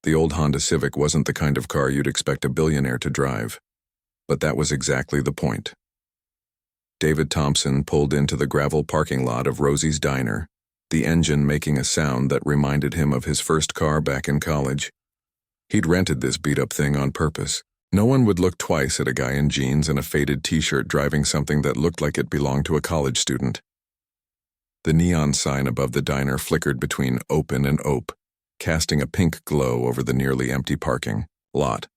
The old Honda Civic wasn't the kind of car you'd expect a billionaire to drive. But that was exactly the point. David Thompson pulled into the gravel parking lot of Rosie's Diner, the engine making a sound that reminded him of his first car back in college. He'd rented this beat-up thing on purpose. No one would look twice at a guy in jeans and a faded t-shirt driving something that looked like it belonged to a college student. The neon sign above the diner flickered between open and ope, casting a pink glow over the nearly empty parking lot.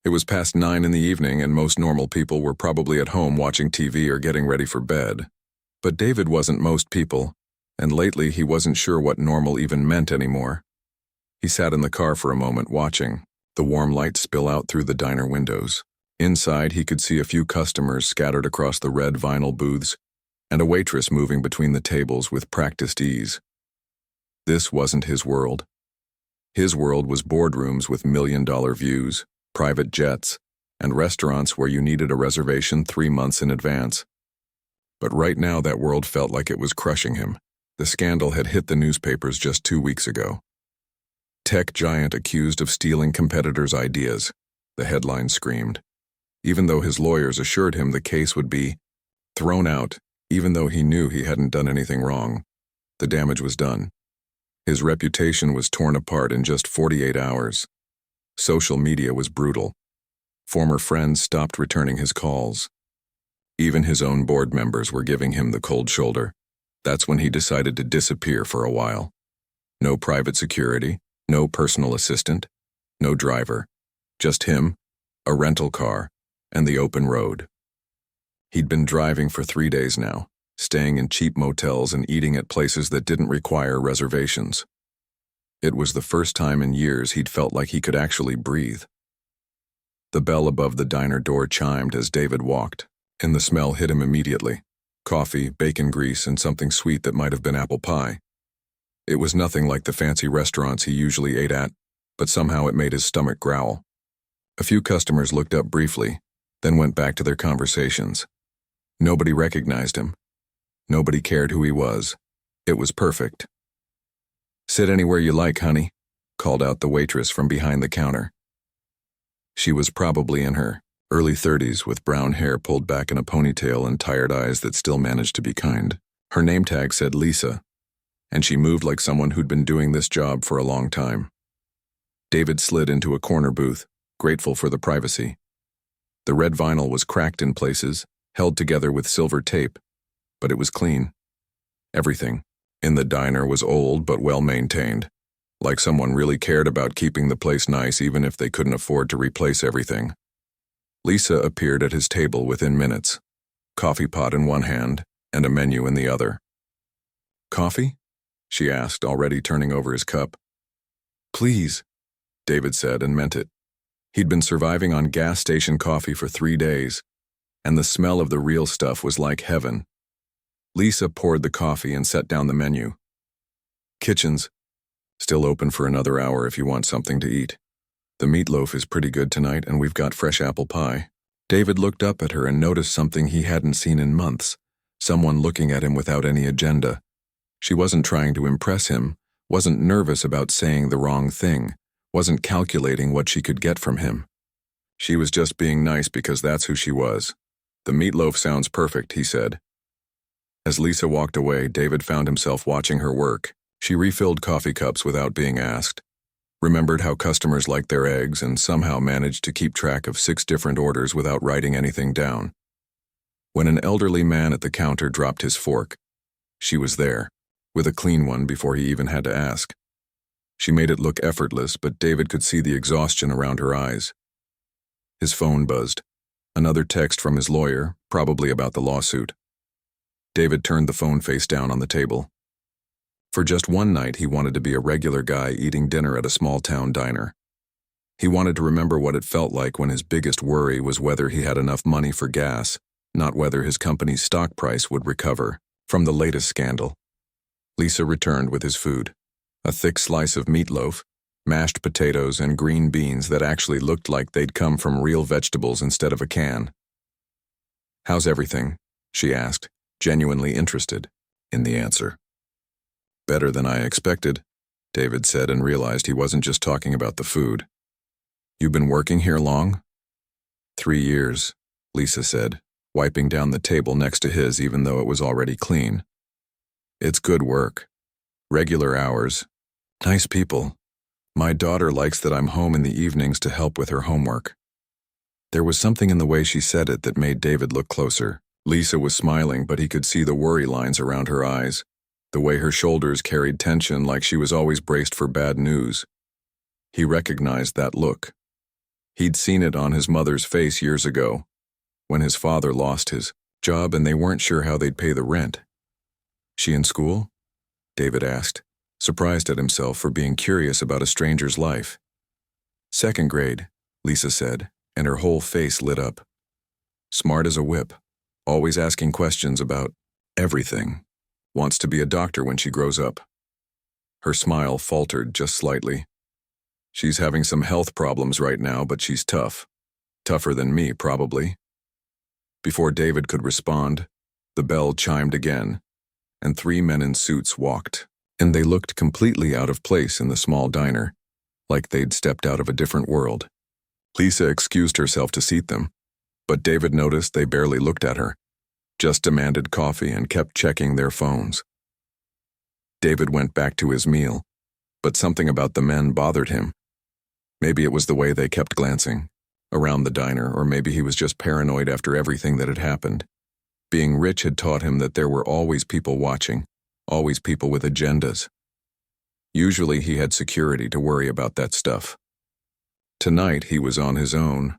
It was past 9 in the evening, and most normal people were probably at home watching TV or getting ready for bed. But David wasn't most people, and lately he wasn't sure what normal even meant anymore. He sat in the car for a moment watching, the warm light spill out through the diner windows. Inside, he could see a few customers scattered across the red vinyl booths, and a waitress moving between the tables with practiced ease. This wasn't his world. His world was boardrooms with million-dollar views, private jets, and restaurants where you needed a reservation 3 months in advance. But right now that world felt like it was crushing him. The scandal had hit the newspapers just 2 weeks ago. Tech giant accused of stealing competitors' ideas, the headline screamed. Even though his lawyers assured him the case would be thrown out, even though he knew he hadn't done anything wrong, the damage was done. His reputation was torn apart in just 48 hours. Social media was brutal. Former friends stopped returning his calls. Even his own board members were giving him the cold shoulder. That's when he decided to disappear for a while. No private security, no personal assistant, no driver. Just him, a rental car, and the open road. He'd been driving for 3 days now, staying in cheap motels and eating at places that didn't require reservations. It was the first time in years he'd felt like he could actually breathe. The bell above the diner door chimed as David walked, and the smell hit him immediately. Coffee, bacon grease, and something sweet that might have been apple pie. It was nothing like the fancy restaurants he usually ate at, but somehow it made his stomach growl. A few customers looked up briefly, then went back to their conversations. Nobody recognized him. Nobody cared who he was. It was perfect. "Sit anywhere you like, honey," called out the waitress from behind the counter. She was probably in her early 30s with brown hair pulled back in a ponytail and tired eyes that still managed to be kind. Her name tag said Lisa, and she moved like someone who'd been doing this job for a long time. David slid into a corner booth, grateful for the privacy. The red vinyl was cracked in places, held together with silver tape, but it was clean. Everything in the diner was old but well-maintained, like someone really cared about keeping the place nice even if they couldn't afford to replace everything. Lisa appeared at his table within minutes, coffee pot in one hand and a menu in the other. "Coffee?" she asked, already turning over his cup. "Please," David said, and meant it. He'd been surviving on gas station coffee for 3 days, and the smell of the real stuff was like heaven. Lisa poured the coffee and set down the menu. "Kitchen's still open for another hour if you want something to eat. The meatloaf is pretty good tonight, and we've got fresh apple pie." David looked up at her and noticed something he hadn't seen in months, someone looking at him without any agenda. She wasn't trying to impress him, wasn't nervous about saying the wrong thing, wasn't calculating what she could get from him. She was just being nice because that's who she was. "The meatloaf sounds perfect," he said. As Lisa walked away, David found himself watching her work. She refilled coffee cups without being asked, remembered how customers liked their eggs, and somehow managed to keep track of 6 different orders without writing anything down. When an elderly man at the counter dropped his fork, she was there, with a clean one before he even had to ask. She made it look effortless, but David could see the exhaustion around her eyes. His phone buzzed. Another text from his lawyer, probably about the lawsuit. David turned the phone face down on the table. For just one night, he wanted to be a regular guy eating dinner at a small-town diner. He wanted to remember what it felt like when his biggest worry was whether he had enough money for gas, not whether his company's stock price would recover from the latest scandal. Lisa returned with his food. A thick slice of meatloaf, mashed potatoes, and green beans that actually looked like they'd come from real vegetables instead of a can. "How's everything?" she asked, genuinely interested in the answer. "Better than I expected," David said and realized he wasn't just talking about the food. "You've been working here long?" 3 years, Lisa said, wiping down the table next to his even though it was already clean. "It's good work. Regular hours. Nice people. My daughter likes that I'm home in the evenings to help with her homework." There was something in the way she said it that made David look closer. Lisa was smiling, but he could see the worry lines around her eyes, the way her shoulders carried tension like she was always braced for bad news. He recognized that look. He'd seen it on his mother's face years ago, when his father lost his job and they weren't sure how they'd pay the rent. "She in school?" David asked, surprised at himself for being curious about a stranger's life. "Second grade," Lisa said, and her whole face lit up. "Smart as a whip, always asking questions about everything. Wants to be a doctor when she grows up." Her smile faltered just slightly. "She's having some health problems right now, but she's tough. Tougher than me, probably." Before David could respond, the bell chimed again, and 3 men in suits walked, and they looked completely out of place in the small diner, like they'd stepped out of a different world. Lisa excused herself to seat them, but David noticed they barely looked at her, just demanded coffee and kept checking their phones. David went back to his meal, but something about the men bothered him. Maybe it was the way they kept glancing around the diner, or maybe he was just paranoid after everything that had happened. Being rich had taught him that there were always people watching, always people with agendas. Usually he had security to worry about that stuff. Tonight he was on his own.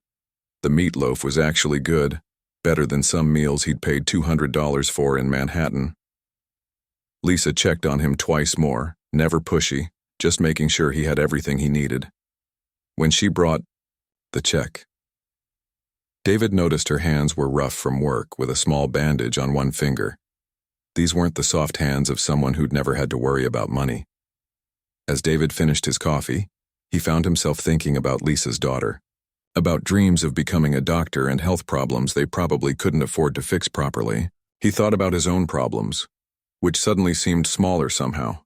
The meatloaf was actually good, better than some meals he'd paid $200 for in Manhattan. Lisa checked on him twice more, never pushy, just making sure he had everything he needed. When she brought the check, David noticed her hands were rough from work with a small bandage on one finger. These weren't the soft hands of someone who'd never had to worry about money. As David finished his coffee, he found himself thinking about Lisa's daughter, about dreams of becoming a doctor and health problems they probably couldn't afford to fix properly. He thought about his own problems, which suddenly seemed smaller somehow.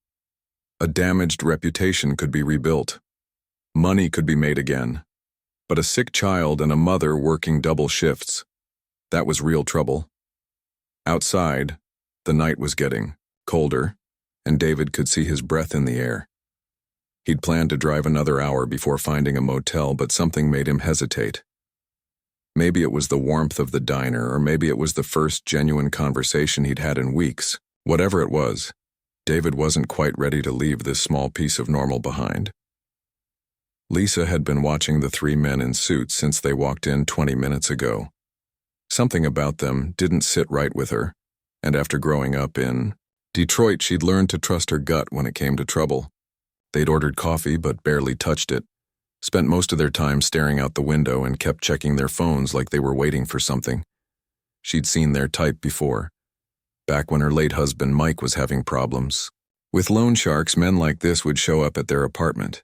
A damaged reputation could be rebuilt. Money could be made again. But a sick child and a mother working double shifts, that was real trouble. Outside, the night was getting colder, and David could see his breath in the air. He'd planned to drive another hour before finding a motel, but something made him hesitate. Maybe it was the warmth of the diner, or maybe it was the first genuine conversation he'd had in weeks. Whatever it was, David wasn't quite ready to leave this small piece of normal behind. Lisa had been watching the 3 men in suits since they walked in 20 minutes ago. Something about them didn't sit right with her, and after growing up in Detroit, she'd learned to trust her gut when it came to trouble. They'd ordered coffee but barely touched it, spent most of their time staring out the window and kept checking their phones like they were waiting for something. She'd seen their type before, back when her late husband Mike was having problems. With loan sharks, men like this would show up at their apartment.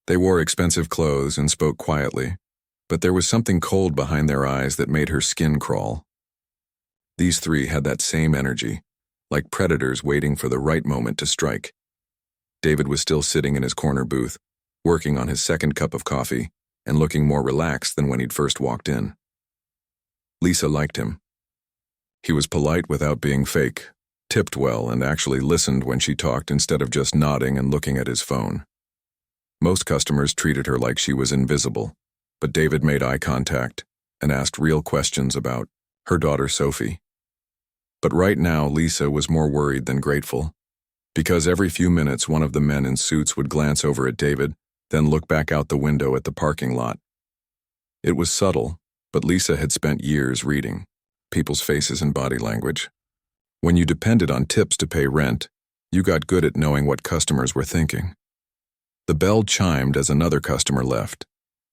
They wore expensive clothes and spoke quietly, but there was something cold behind their eyes that made her skin crawl. These 3 had that same energy, like predators waiting for the right moment to strike. David was still sitting in his corner booth, working on his second cup of coffee, and looking more relaxed than when he'd first walked in. Lisa liked him. He was polite without being fake, tipped well, and actually listened when she talked instead of just nodding and looking at his phone. Most customers treated her like she was invisible, but David made eye contact and asked real questions about her daughter Sophie. But right now, Lisa was more worried than grateful, because every few minutes one of the men in suits would glance over at David, then look back out the window at the parking lot. It was subtle, but Lisa had spent years reading people's faces and body language. When you depended on tips to pay rent, you got good at knowing what customers were thinking. The bell chimed as another customer left,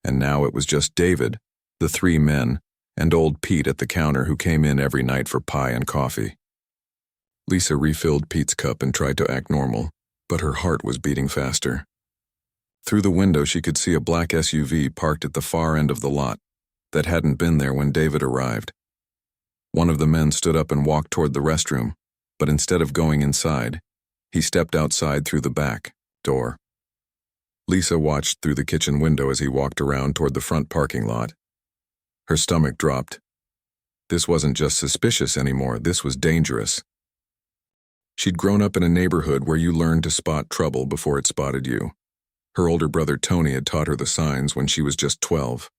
and now it was just David, the 3 men, and old Pete at the counter who came in every night for pie and coffee. Lisa refilled Pete's cup and tried to act normal, but her heart was beating faster. Through the window she could see a black SUV parked at the far end of the lot that hadn't been there when David arrived. One of the men stood up and walked toward the restroom, but instead of going inside, he stepped outside through the back, door. Lisa watched through the kitchen window as he walked around toward the front parking lot. Her stomach dropped. This wasn't just suspicious anymore, this was dangerous. She'd grown up in a neighborhood where you learned to spot trouble before it spotted you. Her older brother Tony had taught her the signs when she was just 12.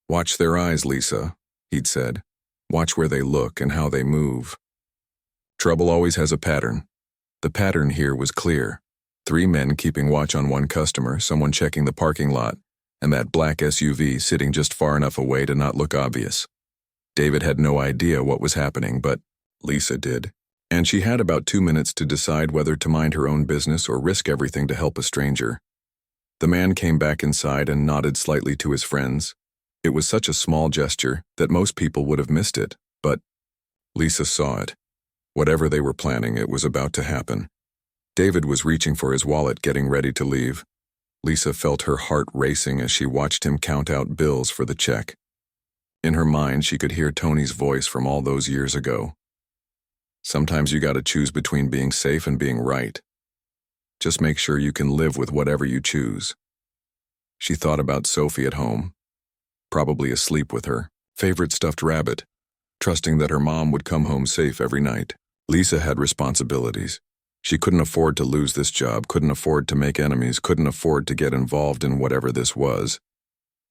"Watch their eyes, Lisa," he'd said. "Watch where they look and how they move." Trouble always has a pattern. The pattern here was clear. 3 men keeping watch on one customer, someone checking the parking lot, and that black SUV sitting just far enough away to not look obvious. David had no idea what was happening, but Lisa did. And she had about 2 minutes to decide whether to mind her own business or risk everything to help a stranger. The man came back inside and nodded slightly to his friends. It was such a small gesture that most people would have missed it, but Lisa saw it. Whatever they were planning, it was about to happen. David was reaching for his wallet, getting ready to leave. Lisa felt her heart racing as she watched him count out bills for the check. In her mind, she could hear Tony's voice from all those years ago. "Sometimes you gotta choose between being safe and being right. Just make sure you can live with whatever you choose." She thought about Sophie at home, probably asleep with her favorite stuffed rabbit, trusting that her mom would come home safe every night. Lisa had responsibilities. She couldn't afford to lose this job, couldn't afford to make enemies, couldn't afford to get involved in whatever this was.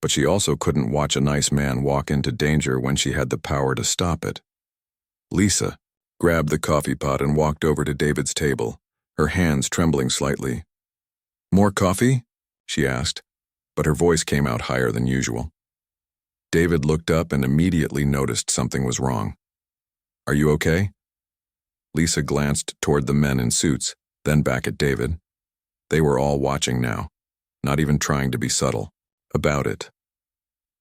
But she also couldn't watch a nice man walk into danger when she had the power to stop it. Lisa grabbed the coffee pot and walked over to David's table, her hands trembling slightly. "More coffee?" she asked, but her voice came out higher than usual. David looked up and immediately noticed something was wrong. "Are you okay?" Lisa glanced toward the men in suits, then back at David. They were all watching now, not even trying to be subtle about it.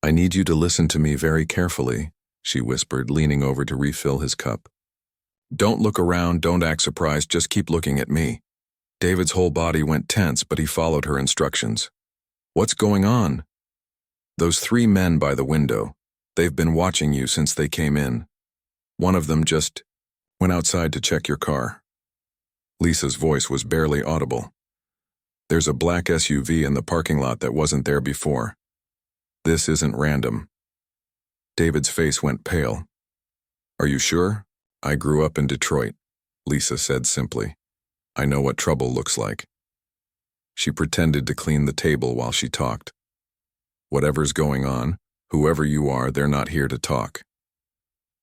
"I need you to listen to me very carefully," she whispered, leaning over to refill his cup. "Don't look around, don't act surprised, just keep looking at me." David's whole body went tense, but he followed her instructions. "What's going on?" "Those 3 men by the window. They've been watching you since they came in. One of them just went outside to check your car." Lisa's voice was barely audible. "There's a black SUV in the parking lot that wasn't there before. This isn't random." David's face went pale. "Are you sure? I grew up in Detroit," Lisa said simply. "I know what trouble looks like." She pretended to clean the table while she talked. "Whatever's going on, whoever you are, they're not here to talk."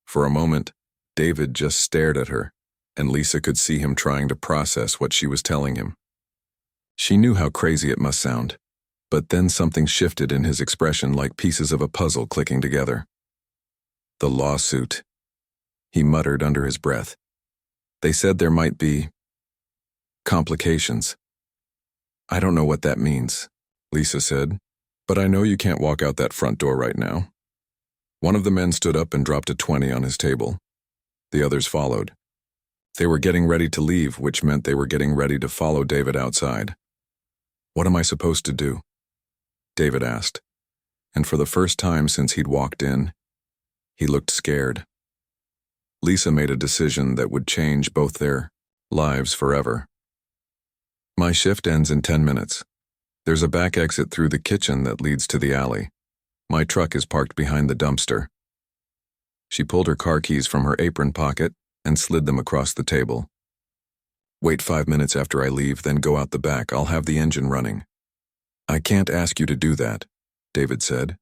For a moment, David just stared at her, and Lisa could see him trying to process what she was telling him. She knew how crazy it must sound, but then something shifted in his expression like pieces of a puzzle clicking together. "The lawsuit," he muttered under his breath. "They said there might be complications." "I don't know what that means," Lisa said, "but I know you can't walk out that front door right now." One of the men stood up and dropped a 20 on his table. The others followed. They were getting ready to leave, which meant they were getting ready to follow David outside. "What am I supposed to do?" David asked, and for the first time since he'd walked in, he looked scared. Lisa made a decision that would change both their lives forever. "My shift ends in 10 minutes. There's a back exit through the kitchen that leads to the alley. My truck is parked behind the dumpster." She pulled her car keys from her apron pocket and slid them across the table. "Wait 5 minutes after I leave, then go out the back. I'll have the engine running." "I can't ask you to do that," David said.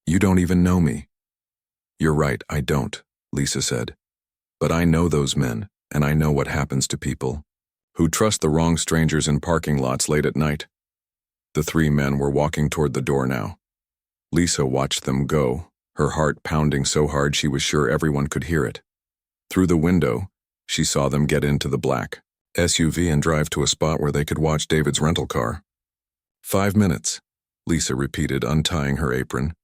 "You don't even know me." "You're right, I don't," Lisa said. "But I know those men, and I know what happens to people who trust the wrong strangers in parking lots late at night." The 3 men were walking toward the door now. Lisa watched them go, her heart pounding so hard she was sure everyone could hear it. Through the window, she saw them get into the black SUV and drive to a spot where they could watch David's rental car. 5 minutes, Lisa repeated, untying her apron.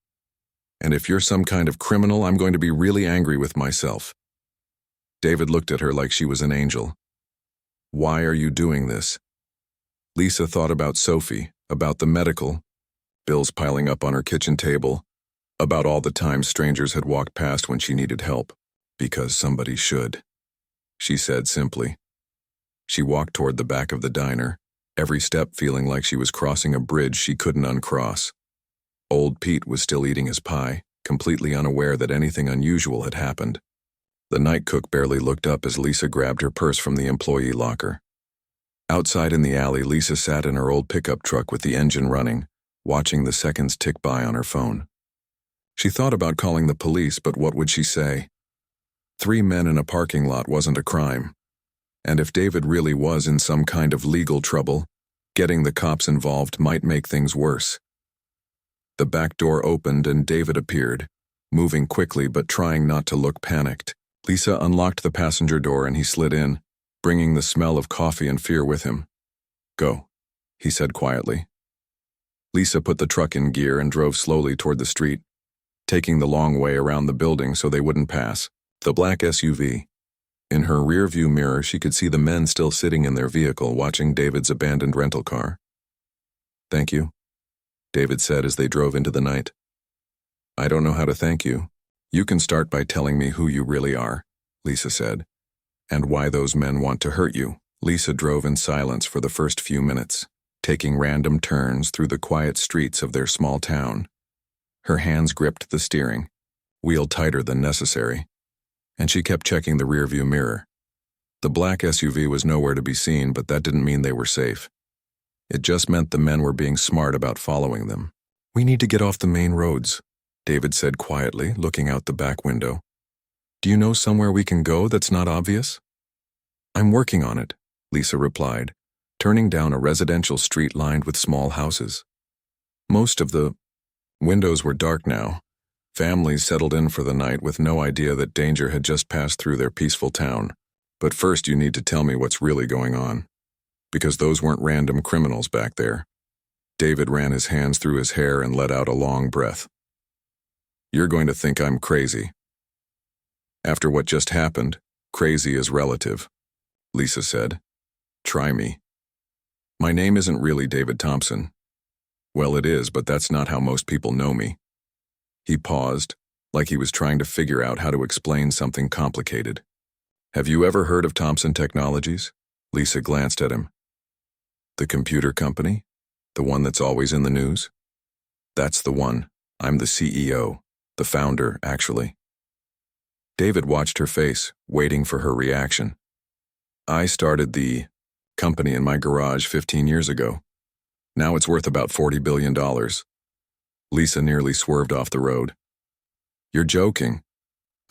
"And if you're some kind of criminal, I'm going to be really angry with myself." David looked at her like she was an angel. "Why are you doing this?" Lisa thought about Sophie, about the medical, bills piling up on her kitchen table, about all the times strangers had walked past when she needed help. "Because somebody should," she said simply. She walked toward the back of the diner, every step feeling like she was crossing a bridge she couldn't uncross. Old Pete was still eating his pie, completely unaware that anything unusual had happened. The night cook barely looked up as Lisa grabbed her purse from the employee locker. Outside in the alley, Lisa sat in her old pickup truck with the engine running, watching the seconds tick by on her phone. She thought about calling the police, but what would she say? 3 men in a parking lot wasn't a crime. And if David really was in some kind of legal trouble, getting the cops involved might make things worse. The back door opened and David appeared, moving quickly but trying not to look panicked. Lisa unlocked the passenger door and he slid in, bringing the smell of coffee and fear with him. "Go," he said quietly. Lisa put the truck in gear and drove slowly toward the street, taking the long way around the building so they wouldn't pass. The black SUV. In her rear-view mirror, she could see the men still sitting in their vehicle watching David's abandoned rental car. "Thank you," David said as they drove into the night. "I don't know how to thank you. You can start by telling me who you really are," Lisa said, "and why those men want to hurt you." Lisa drove in silence for the first few minutes, taking random turns through the quiet streets of their small town. Her hands gripped the steering, wheel tighter than necessary, and she kept checking the rearview mirror. The black SUV was nowhere to be seen, but that didn't mean they were safe. It just meant the men were being smart about following them. "We need to get off the main roads," David said quietly, looking out the back window. "Do you know somewhere we can go that's not obvious?" "I'm working on it," Lisa replied, turning down a residential street lined with small houses. Most of the windows were dark now. Families settled in for the night with no idea that danger had just passed through their peaceful town. "But first you need to tell me what's really going on. Because those weren't random criminals back there." David ran his hands through his hair and let out a long breath. "You're going to think I'm crazy. After what just happened, crazy is relative," Lisa said. "Try me. My name isn't really David Thompson. Well, it is, but that's not how most people know me." He paused, like he was trying to figure out how to explain something complicated. "Have you ever heard of Thompson Technologies?" Lisa glanced at him. "The computer company? The one that's always in the news?" "That's the one. I'm the CEO. The founder, actually." David watched her face, waiting for her reaction. "I started the company in my garage 15 years ago. Now it's worth about $40 billion. Lisa nearly swerved off the road. "You're joking."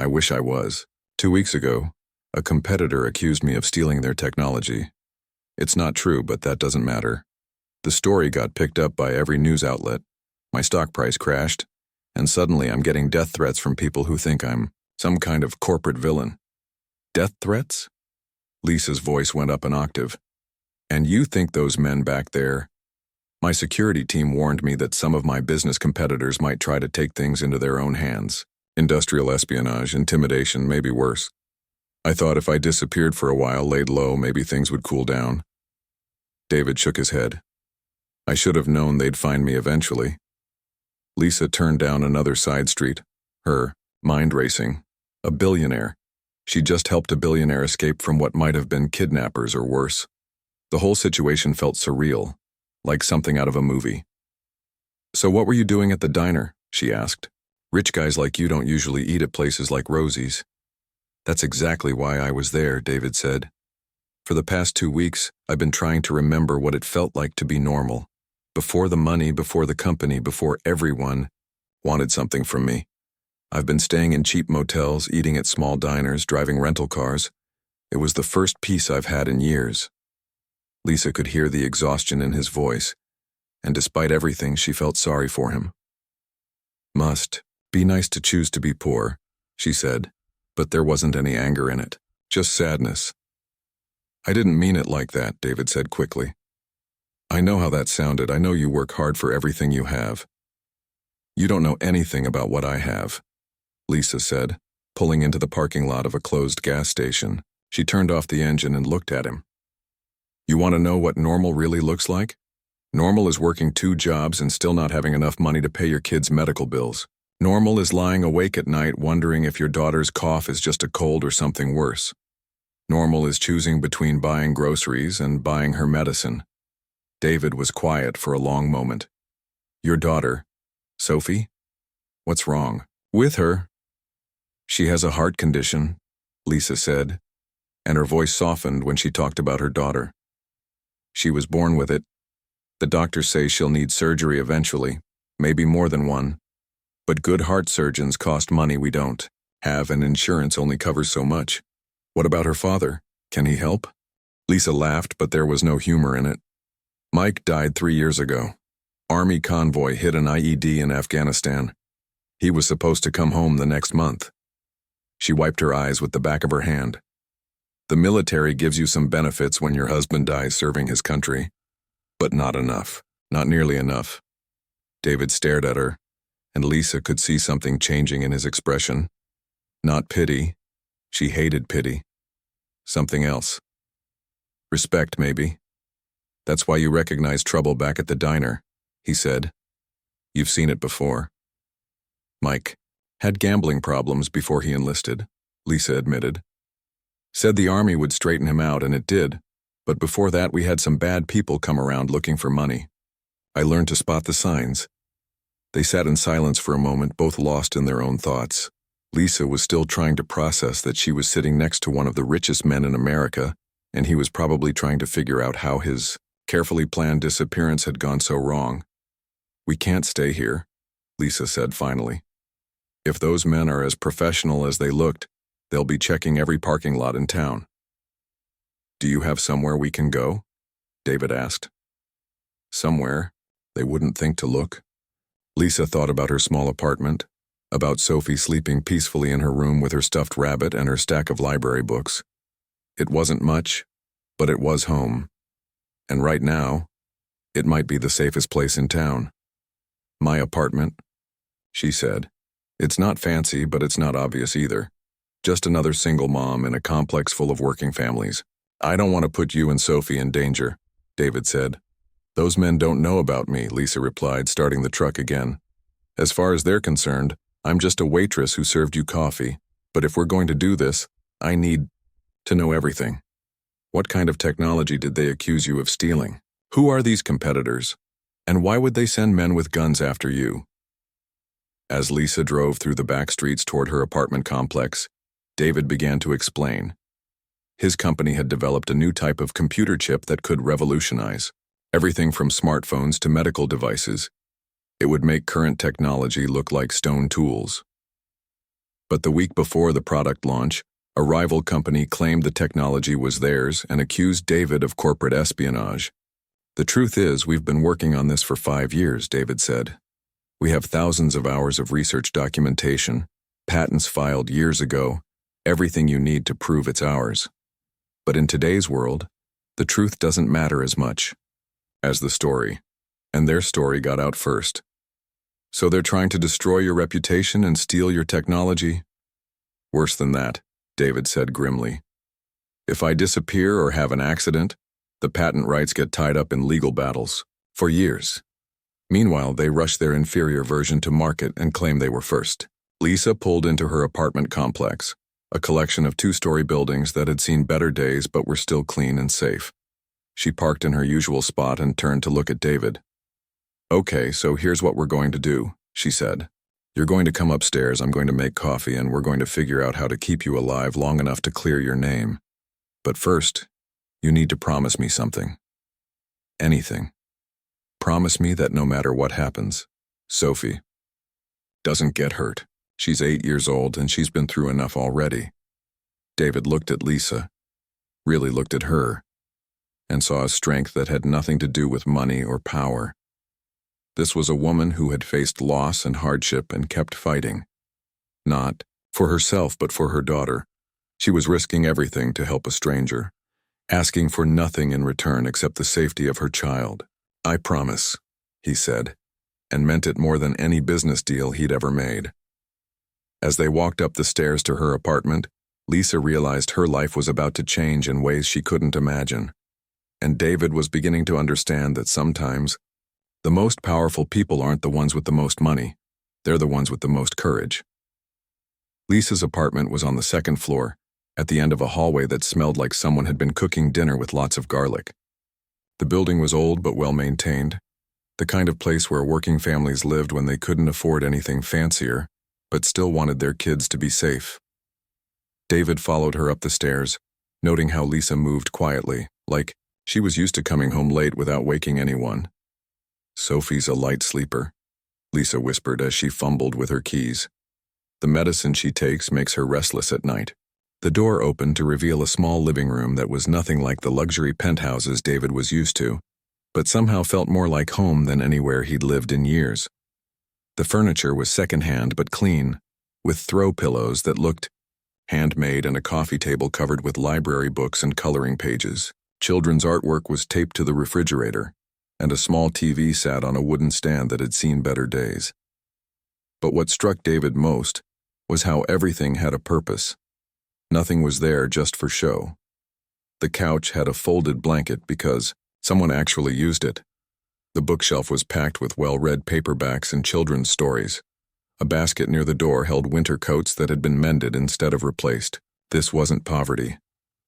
"I wish I was. 2 weeks ago, a competitor accused me of stealing their technology. It's not true, but that doesn't matter. The story got picked up by every news outlet. My stock price crashed, and suddenly I'm getting death threats from people who think I'm some kind of corporate villain." "Death threats?" Lisa's voice went up an octave. "And you think those men back there?" "My security team warned me that some of my business competitors might try to take things into their own hands. Industrial espionage, intimidation, maybe worse. I thought if I disappeared for a while, laid low, maybe things would cool down." David shook his head. "I should have known they'd find me eventually." Lisa turned down another side street, her mind racing. A billionaire. She just helped a billionaire escape from what might have been kidnappers or worse. The whole situation felt surreal, like something out of a movie. "So what were you doing at the diner?" she asked. "Rich guys like you don't usually eat at places like Rosie's." "That's exactly why I was there," David said. "For the past 2 weeks, I've been trying to remember what it felt like to be normal. Before the money, before the company, before everyone wanted something from me. I've been staying in cheap motels, eating at small diners, driving rental cars. It was the first peace I've had in years." Lisa could hear the exhaustion in his voice, and despite everything, she felt sorry for him. "Must be nice to choose to be poor," she said, but there wasn't any anger in it, just sadness. "I didn't mean it like that," David said quickly. "I know how that sounded. I know you work hard for everything you have." "You don't know anything about what I have," Lisa said, pulling into the parking lot of a closed gas station. She turned off the engine and looked at him. "You want to know what normal really looks like? Normal is working 2 jobs and still not having enough money to pay your kids' medical bills. Normal is lying awake at night wondering if your daughter's cough is just a cold or something worse. Normal is choosing between buying groceries and buying her medicine. David was quiet for a long moment. Your daughter, Sophie? What's wrong with her? She has a heart condition, Lisa said, and her voice softened when she talked about her daughter. She was born with it. The doctors say she'll need surgery eventually, maybe more than one. But good heart surgeons cost money we don't have, and insurance only covers so much. What about her father? Can he help? Lisa laughed, but there was no humor in it. Mike died 3 years ago. Army convoy hit an IED in Afghanistan. He was supposed to come home the next month. She wiped her eyes with the back of her hand. The military gives you some benefits when your husband dies serving his country, but not enough, not nearly enough. David stared at her, and Lisa could see something changing in his expression. Not pity. She hated pity. Something else. Respect, maybe. That's why you recognize trouble back at the diner, he said. You've seen it before. Mike had gambling problems before he enlisted, Lisa admitted. Said the army would straighten him out, and it did, but before that we had some bad people come around looking for money. I learned to spot the signs. They sat in silence for a moment, both lost in their own thoughts. Lisa was still trying to process that she was sitting next to one of the richest men in America, and he was probably trying to figure out how his carefully planned disappearance had gone so wrong. We can't stay here, Lisa said finally. If those men are as professional as they looked, they'll be checking every parking lot in town. Do you have somewhere we can go? David asked. Somewhere they wouldn't think to look. Lisa thought about her small apartment, about Sophie sleeping peacefully in her room with her stuffed rabbit and her stack of library books. It wasn't much, but it was home. And right now, it might be the safest place in town. My apartment, she said. It's not fancy, but it's not obvious either. Just another single mom in a complex full of working families. I don't want to put you and Sophie in danger, David said. Those men don't know about me, Lisa replied, starting the truck again. As far as they're concerned, I'm just a waitress who served you coffee. But if we're going to do this, I need to know everything. What kind of technology did they accuse you of stealing? Who are these competitors? And why would they send men with guns after you? As Lisa drove through the back streets toward her apartment complex, David began to explain. His company had developed a new type of computer chip that could revolutionize everything from smartphones to medical devices. It would make current technology look like stone tools. But the week before the product launch, a rival company claimed the technology was theirs and accused David of corporate espionage. The truth is, we've been working on this for 5 years, David said. We have thousands of hours of research documentation, patents filed years ago, everything you need to prove it's ours. But in today's world, the truth doesn't matter as much as the story, and their story got out first. So they're trying to destroy your reputation and steal your technology? Worse than that, David said grimly. If I disappear or have an accident, the patent rights get tied up in legal battles for years. Meanwhile, they rush their inferior version to market and claim they were first. Lisa pulled into her apartment complex, a collection of 2-story buildings that had seen better days but were still clean and safe. She parked in her usual spot and turned to look at David. Okay, so here's what we're going to do, she said. You're going to come upstairs, I'm going to make coffee, and we're going to figure out how to keep you alive long enough to clear your name. But first, you need to promise me something. Anything. Promise me that no matter what happens, Sophie doesn't get hurt. She's 8 years old and she's been through enough already. David looked at Lisa, really looked at her, and saw a strength that had nothing to do with money or power. This was a woman who had faced loss and hardship and kept fighting. Not for herself, but for her daughter. She was risking everything to help a stranger, asking for nothing in return except the safety of her child. I promise, he said, and meant it more than any business deal he'd ever made. As they walked up the stairs to her apartment, Lisa realized her life was about to change in ways she couldn't imagine. And David was beginning to understand that sometimes the most powerful people aren't the ones with the most money. They're the ones with the most courage. Lisa's apartment was on the 2nd floor, at the end of a hallway that smelled like someone had been cooking dinner with lots of garlic. The building was old but well-maintained, the kind of place where working families lived when they couldn't afford anything fancier, but still wanted their kids to be safe. David followed her up the stairs, noting how Lisa moved quietly, like she was used to coming home late without waking anyone. "Sophie's a light sleeper," Lisa whispered as she fumbled with her keys. "The medicine she takes makes her restless at night." The door opened to reveal a small living room that was nothing like the luxury penthouses David was used to, but somehow felt more like home than anywhere he'd lived in years. The furniture was secondhand but clean, with throw pillows that looked handmade and a coffee table covered with library books and coloring pages. Children's artwork was taped to the refrigerator, and a small TV sat on a wooden stand that had seen better days. But what struck David most was how everything had a purpose. Nothing was there just for show. The couch had a folded blanket because someone actually used it. The bookshelf was packed with well-read paperbacks and children's stories. A basket near the door held winter coats that had been mended instead of replaced. This wasn't poverty.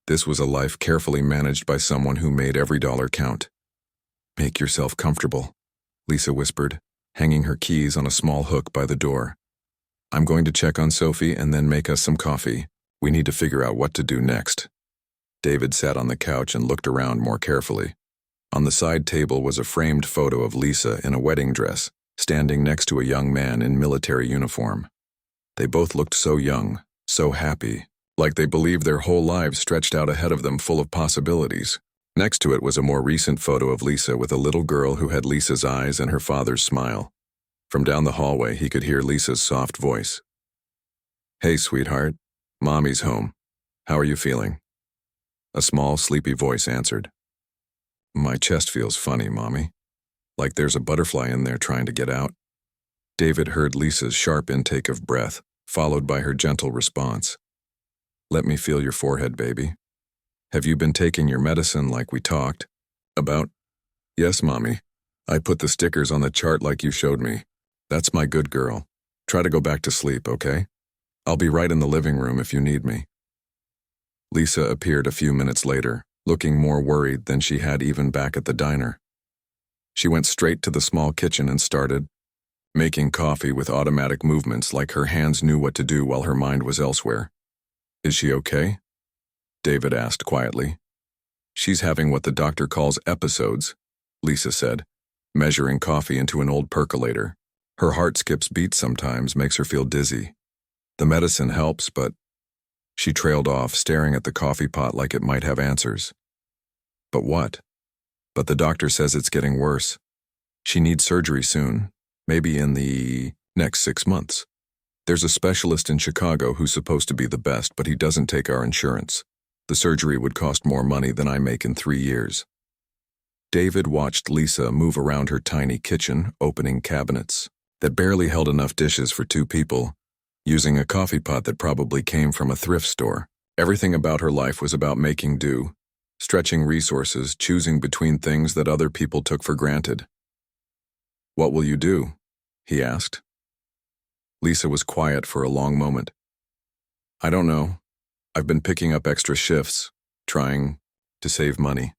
This was a life carefully managed by someone who made every dollar count. "Make yourself comfortable," Lisa whispered, hanging her keys on a small hook by the door. "I'm going to check on Sophie and then make us some coffee. We need to figure out what to do next." David sat on the couch and looked around more carefully. On the side table was a framed photo of Lisa in a wedding dress, standing next to a young man in military uniform. They both looked so young, so happy, like they believed their whole lives stretched out ahead of them full of possibilities. Next to it was a more recent photo of Lisa with a little girl who had Lisa's eyes and her father's smile. From down the hallway, he could hear Lisa's soft voice. "Hey, sweetheart. Mommy's home. How are you feeling?" A small, sleepy voice answered. "My chest feels funny, Mommy. Like there's a butterfly in there trying to get out." David heard Lisa's sharp intake of breath, followed by her gentle response. "Let me feel your forehead, baby. Have you been taking your medicine like we talked about?" "Yes, Mommy. I put the stickers on the chart like you showed me. That's my good girl. Try to go back to sleep, okay? I'll be right in the living room if you need me." Lisa appeared a few minutes later, looking more worried than she had even back at the diner. She went straight to the small kitchen and started making coffee with automatic movements like her hands knew what to do while her mind was elsewhere. "Is she okay?" David asked quietly. "She's having what the doctor calls episodes," Lisa said, measuring coffee into an old percolator. "Her heart skips beats sometimes, makes her feel dizzy. The medicine helps, but..." She trailed off, staring at the coffee pot like it might have answers. "But what?" "But the doctor says it's getting worse. She needs surgery soon, maybe in the next 6 months. There's a specialist in Chicago who's supposed to be the best, but he doesn't take our insurance. The surgery would cost more money than I make in 3 years. David watched Lisa move around her tiny kitchen, opening cabinets that barely held enough dishes for 2 people, using a coffee pot that probably came from a thrift store. Everything about her life was about making do, stretching resources, choosing between things that other people took for granted. "What will you do?" he asked. Lisa was quiet for a long moment. "I don't know. I've been picking up extra shifts, trying to save money.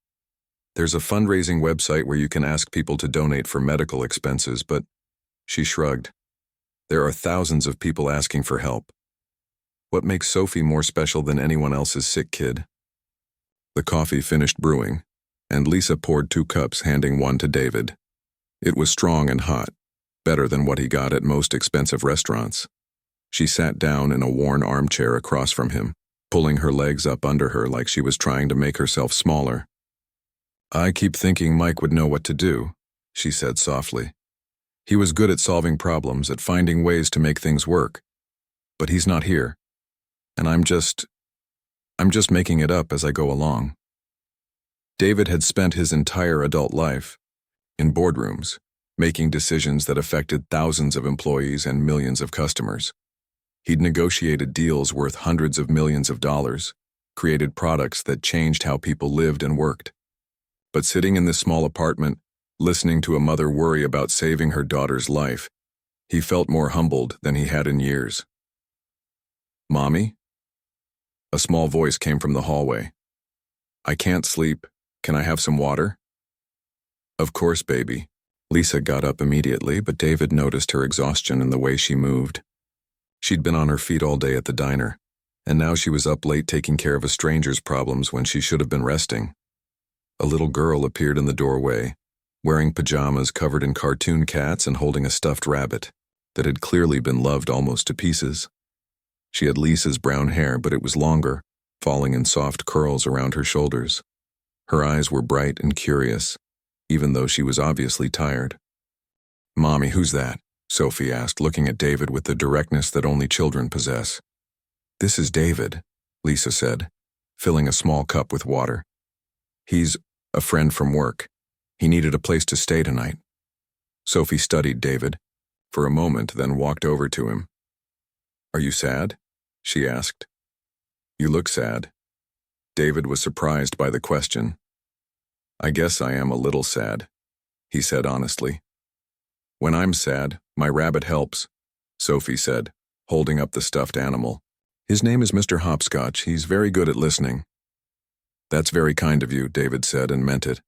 There's a fundraising website where you can ask people to donate for medical expenses, but..." She shrugged. "There are thousands of people asking for help. What makes Sophie more special than anyone else's sick kid?" The coffee finished brewing, and Lisa poured 2 cups, handing one to David. It was strong and hot, better than what he got at most expensive restaurants. She sat down in a worn armchair across from him, pulling her legs up under her like she was trying to make herself smaller. "I keep thinking Mike would know what to do," she said softly. "He was good at solving problems, at finding ways to make things work. But he's not here. And I'm just making it up as I go along." David had spent his entire adult life in boardrooms, making decisions that affected thousands of employees and millions of customers. He'd negotiated deals worth hundreds of millions of dollars, created products that changed how people lived and worked. But sitting in this small apartment, listening to a mother worry about saving her daughter's life, he felt more humbled than he had in years. "Mommy?" A small voice came from the hallway. "I can't sleep. Can I have some water?" Of course, baby. Lisa got up immediately, but David noticed her exhaustion in the way she moved. She'd been on her feet all day at the diner, and now she was up late taking care of a stranger's problems when she should have been resting. A little girl appeared in the doorway, wearing pajamas covered in cartoon cats and holding a stuffed rabbit that had clearly been loved almost to pieces. She had Lisa's brown hair, but it was longer, falling in soft curls around her shoulders. Her eyes were bright and curious, even though she was obviously tired. "Mommy, who's that?" Sophie asked, looking at David with the directness that only children possess. "This is David," Lisa said, filling a small cup with water. "He's a friend from work. He needed a place to stay tonight." Sophie studied David for a moment, then walked over to him. "Are you sad?" she asked. "You look sad." David was surprised by the question. "I guess I am a little sad," he said honestly. "When I'm sad, my rabbit helps," Sophie said, holding up the stuffed animal. "His name is Mr. Hopscotch. He's very good at listening." "That's very kind of you," David said, and meant it.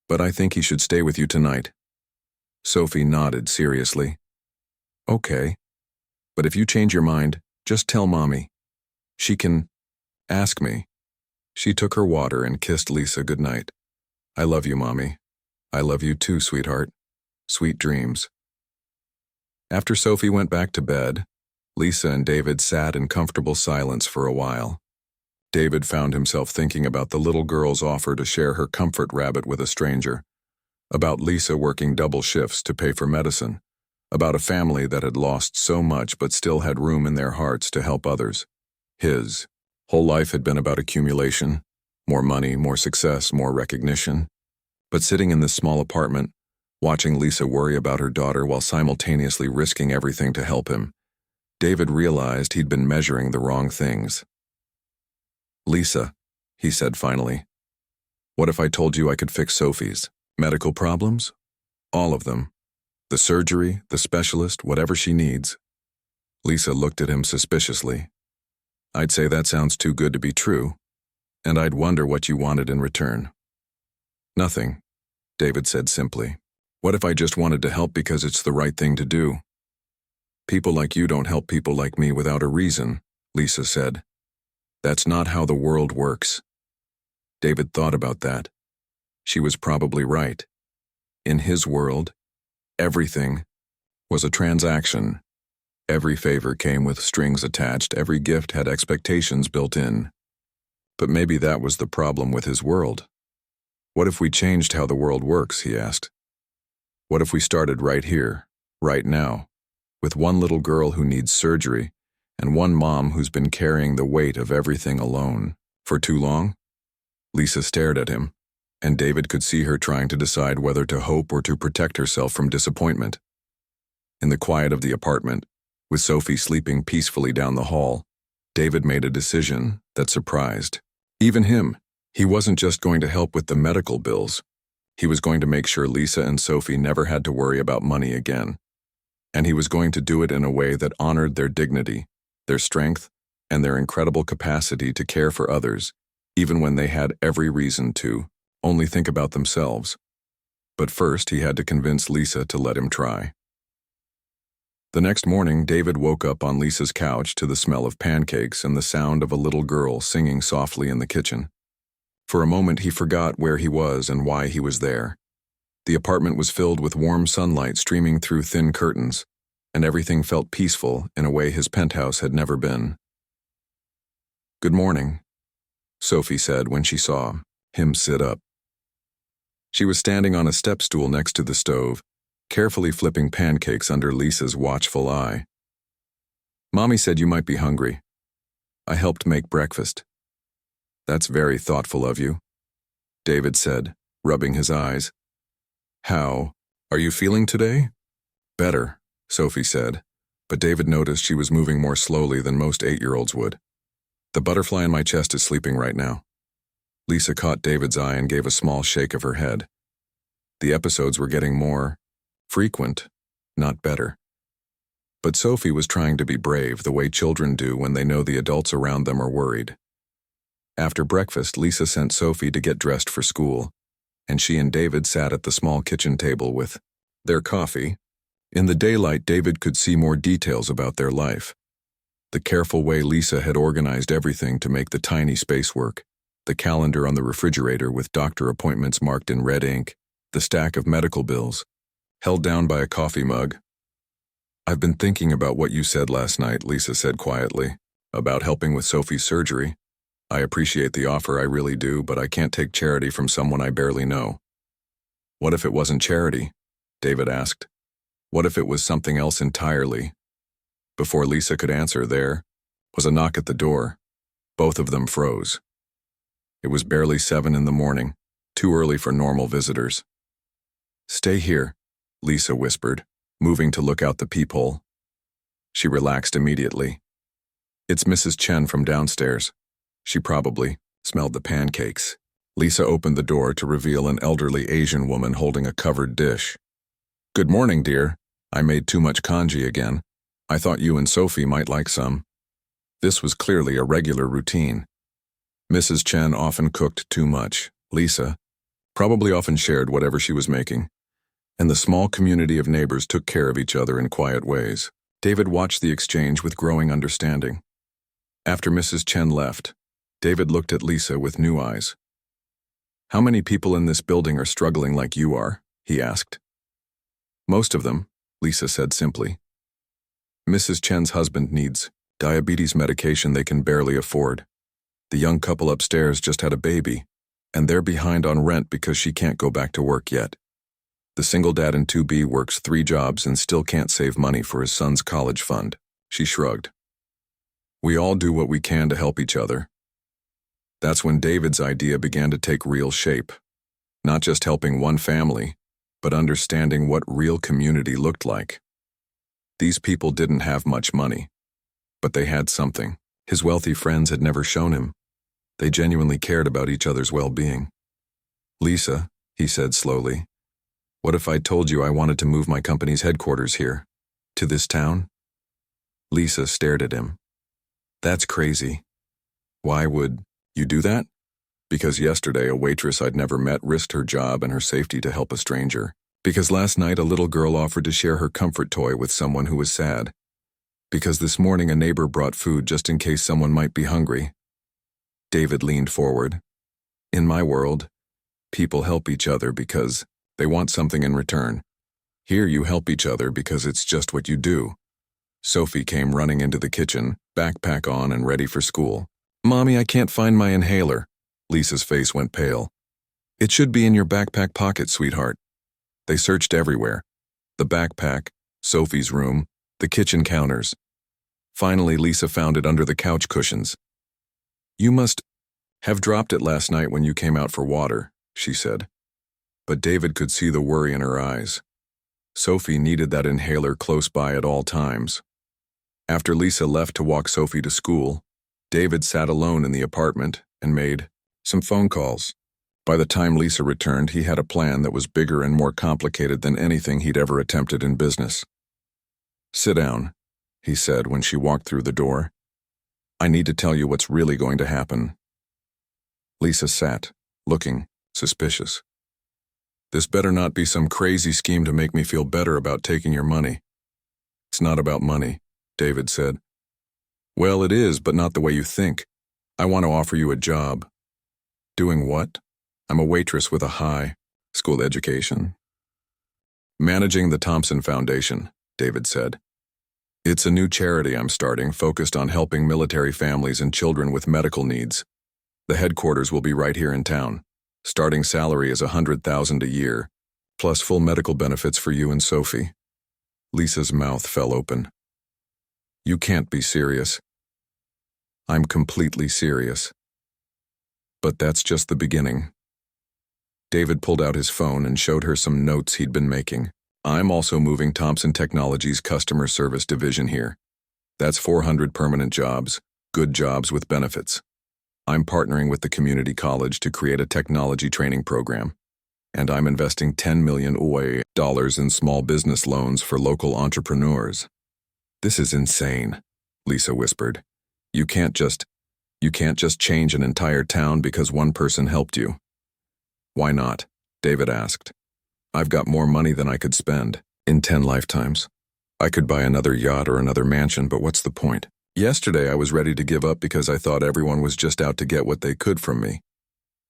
"But I think he should stay with you tonight." Sophie nodded seriously. "Okay. But if you change your mind, just tell Mommy. She can ask me." She took her water and kissed Lisa goodnight. "I love you, Mommy. I love you too, sweetheart. Sweet dreams." After Sophie went back to bed, Lisa and David sat in comfortable silence for a while. David found himself thinking about the little girl's offer to share her comfort rabbit with a stranger, about Lisa working double shifts to pay for medicine, about a family that had lost so much but still had room in their hearts to help others. His whole life had been about accumulation, more money, more success, more recognition. But sitting in this small apartment, watching Lisa worry about her daughter while simultaneously risking everything to help him, David realized he'd been measuring the wrong things. "Lisa," he said finally, "what if I told you I could fix Sophie's medical problems? All of them. The surgery, the specialist, whatever she needs." Lisa looked at him suspiciously. "I'd say that sounds too good to be true, and I'd wonder what you wanted in return." "Nothing," David said simply. "What if I just wanted to help because it's the right thing to do?" "People like you don't help people like me without a reason," Lisa said. "That's not how the world works." David thought about that. She was probably right. In his world, everything was a transaction. Every favor came with strings attached, every gift had expectations built in. But maybe that was the problem with his world. "What if we changed how the world works?" he asked. "What if we started right here, right now, with one little girl who needs surgery and one mom who's been carrying the weight of everything alone for too long?" Lisa stared at him, and David could see her trying to decide whether to hope or to protect herself from disappointment. In the quiet of the apartment, with Sophie sleeping peacefully down the hall, David made a decision that surprised even him. He wasn't just going to help with the medical bills. He was going to make sure Lisa and Sophie never had to worry about money again. And he was going to do it in a way that honored their dignity, their strength, and their incredible capacity to care for others, even when they had every reason to only think about themselves. But first, he had to convince Lisa to let him try. The next morning, David woke up on Lisa's couch to the smell of pancakes and the sound of a little girl singing softly in the kitchen. For a moment, he forgot where he was and why he was there. The apartment was filled with warm sunlight streaming through thin curtains, and everything felt peaceful in a way his penthouse had never been. "Good morning," Sophie said when she saw him sit up. She was standing on a step stool next to the stove, carefully flipping pancakes under Lisa's watchful eye. "Mommy said you might be hungry. I helped make breakfast." "That's very thoughtful of you," David said, rubbing his eyes. "How are you feeling today?" "Better," Sophie said, but David noticed she was moving more slowly than most 8-year-olds would. "The butterfly in my chest is sleeping right now." Lisa caught David's eye and gave a small shake of her head. The episodes were getting more frequent, not better. But Sophie was trying to be brave, the way children do when they know the adults around them are worried. After breakfast, Lisa sent Sophie to get dressed for school. and she and David sat at the small kitchen table with their coffee. In the daylight, David could see more details about their life. The careful way Lisa had organized everything to make the tiny space work, the calendar on the refrigerator with doctor appointments marked in red ink, the stack of medical bills, held down by a coffee mug. "I've been thinking about what you said last night," Lisa said quietly, "about helping with Sophie's surgery. I appreciate the offer, I really do, but I can't take charity from someone I barely know." "What if it wasn't charity?" David asked. "What if it was something else entirely?" Before Lisa could answer, there was a knock at the door. Both of them froze. It was barely 7 in the morning, too early for normal visitors. "Stay here," Lisa whispered, moving to look out the peephole. She relaxed immediately. "It's Mrs. Chen from downstairs. She probably smelled the pancakes." Lisa opened the door to reveal an elderly Asian woman holding a covered dish. "Good morning, dear. I made too much congee again. I thought you and Sophie might like some." This was clearly a regular routine. Mrs. Chen often cooked too much. Lisa probably often shared whatever she was making, and the small community of neighbors took care of each other in quiet ways. David watched the exchange with growing understanding. After Mrs. Chen left, David looked at Lisa with new eyes. "How many people in this building are struggling like you are?" he asked. "Most of them," Lisa said simply. "Mrs. Chen's husband needs diabetes medication they can barely afford. The young couple upstairs just had a baby, and they're behind on rent because she can't go back to work yet. The single dad in 2B works 3 jobs and still can't save money for his son's college fund." She shrugged. "We all do what we can to help each other." That's when David's idea began to take real shape. Not just helping one family, but understanding what real community looked like. These people didn't have much money, but they had something his wealthy friends had never shown him. They genuinely cared about each other's well-being. "Lisa," he said slowly, "what if I told you I wanted to move my company's headquarters here, to this town?" Lisa stared at him. "That's crazy. Why would you do that?" "Because yesterday a waitress I'd never met risked her job and her safety to help a stranger. Because last night a little girl offered to share her comfort toy with someone who was sad. Because this morning a neighbor brought food just in case someone might be hungry." David leaned forward. "In my world, people help each other because they want something in return. Here you help each other because it's just what you do." Sophie came running into the kitchen, backpack on and ready for school. "Mommy, I can't find my inhaler." Lisa's face went pale. "It should be in your backpack pocket, sweetheart." They searched everywhere. The backpack, Sophie's room, the kitchen counters. Finally, Lisa found it under the couch cushions. "You must have dropped it last night when you came out for water," she said. But David could see the worry in her eyes. Sophie needed that inhaler close by at all times. After Lisa left to walk Sophie to school, David sat alone in the apartment and made some phone calls. By the time Lisa returned, he had a plan that was bigger and more complicated than anything he'd ever attempted in business. "Sit down," he said when she walked through the door. "I need to tell you what's really going to happen." Lisa sat, looking suspicious. "This better not be some crazy scheme to make me feel better about taking your money." "It's not about money," David said. "Well, it is, but not the way you think. I want to offer you a job." "Doing what?" "I'm a waitress with a high school education." "Managing the Thompson Foundation," David said. "It's a new charity I'm starting focused on helping military families and children with medical needs. The headquarters will be right here in town. Starting salary is $100,000 a year, plus full medical benefits for you and Sophie." Lisa's mouth fell open. "You can't be serious." "I'm completely serious." "But that's just the beginning." David pulled out his phone and showed her some notes he'd been making. "I'm also moving Thompson Technologies' customer service division here. That's 400 permanent jobs, good jobs with benefits. I'm partnering with the community college to create a technology training program, and I'm investing $10 million in small business loans for local entrepreneurs." "This is insane," Lisa whispered. You can't just change an entire town because one person helped you." "Why not?" David asked. I've got more money than I could spend in 10 lifetimes. I could buy another yacht or another mansion, but what's the point? Yesterday I was ready to give up because I thought everyone was just out to get what they could from me.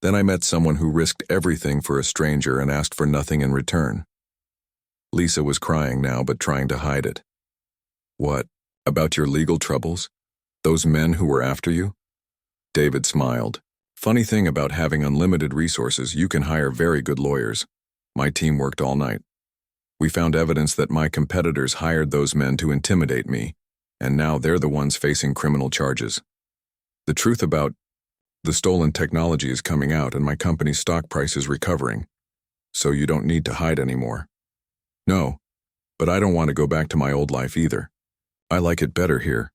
Then I met someone who risked everything for a stranger and asked for nothing in return. Lisa was crying now, but trying to hide it. What? About your legal troubles? Those men who were after you? David smiled. Funny thing about having unlimited resources, you can hire very good lawyers. My team worked all night. We found evidence that my competitors hired those men to intimidate me, and now they're the ones facing criminal charges. The truth about the stolen technology is coming out, and my company's stock price is recovering, so you don't need to hide anymore. No, but I don't want to go back to my old life either. I like it better here.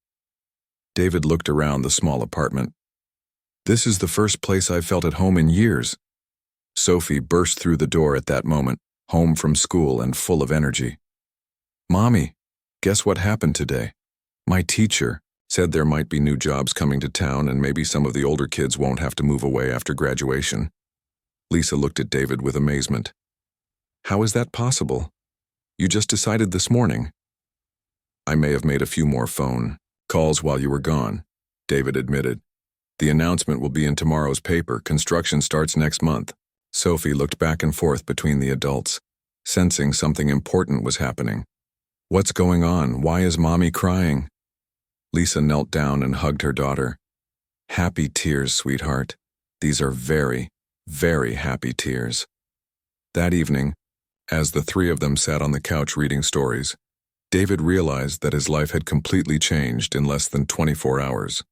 David looked around the small apartment. This is the first place I've felt at home in years. Sophie burst through the door at that moment, home from school and full of energy. Mommy, guess what happened today? My teacher said there might be new jobs coming to town and maybe some of the older kids won't have to move away after graduation. Lisa looked at David with amazement. How is that possible? You just decided this morning. I may have made a few more phone calls while you were gone, David admitted. The announcement will be in tomorrow's paper. Construction starts next month. Sophie looked back and forth between the adults, sensing something important was happening. What's going on? Why is Mommy crying? Lisa knelt down and hugged her daughter. Happy tears, sweetheart. These are very, very happy tears. That evening, as the three of them sat on the couch reading stories, David realized that his life had completely changed in less than 24 hours.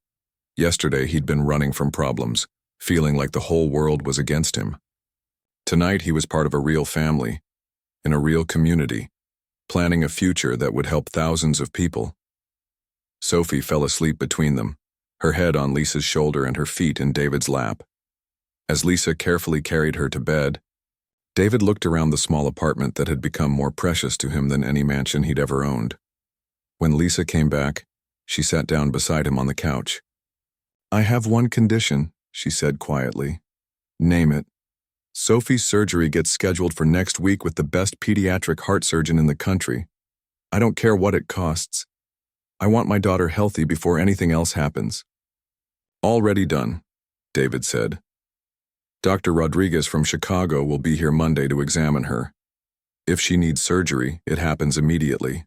Yesterday he'd been running from problems, feeling like the whole world was against him. Tonight he was part of a real family, in a real community, planning a future that would help thousands of people. Sophie fell asleep between them, her head on Lisa's shoulder and her feet in David's lap. As Lisa carefully carried her to bed, David looked around the small apartment that had become more precious to him than any mansion he'd ever owned. When Lisa came back, she sat down beside him on the couch. I have one condition, she said quietly. Name it. Sophie's surgery gets scheduled for next week with the best pediatric heart surgeon in the country. I don't care what it costs. I want my daughter healthy before anything else happens. Already done, David said. Dr. Rodriguez from Chicago will be here Monday to examine her. If she needs surgery, it happens immediately.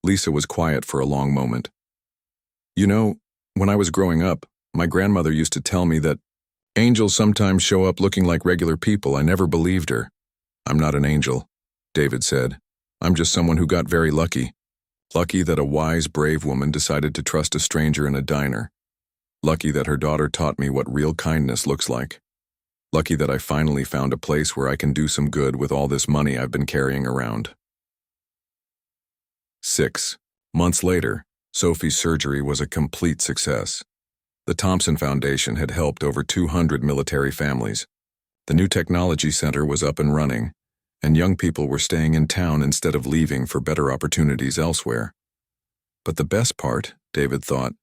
Lisa was quiet for a long moment. You know, when I was growing up, my grandmother used to tell me that angels sometimes show up looking like regular people. I never believed her. I'm not an angel, David said. I'm just someone who got very lucky. Lucky that a wise, brave woman decided to trust a stranger in a diner. Lucky that her daughter taught me what real kindness looks like. Lucky that I finally found a place where I can do some good with all this money I've been carrying around. 6 months later, Sophie's surgery was a complete success. The Thompson Foundation had helped over 200 military families. The new technology center was up and running, and young people were staying in town instead of leaving for better opportunities elsewhere. But the best part, David thought,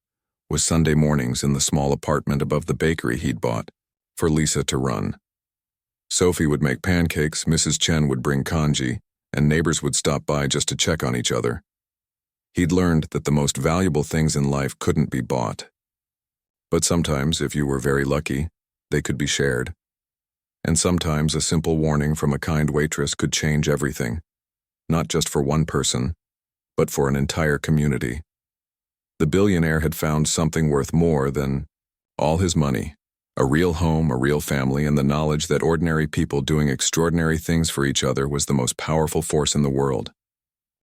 was Sunday mornings in the small apartment above the bakery he'd bought for Lisa to run. Sophie would make pancakes, Mrs. Chen would bring congee, and neighbors would stop by just to check on each other. He'd learned that the most valuable things in life couldn't be bought. But sometimes, if you were very lucky, they could be shared. And sometimes a simple warning from a kind waitress could change everything, not just for one person, but for an entire community. The billionaire had found something worth more than all his money, a real home, a real family, and the knowledge that ordinary people doing extraordinary things for each other was the most powerful force in the world.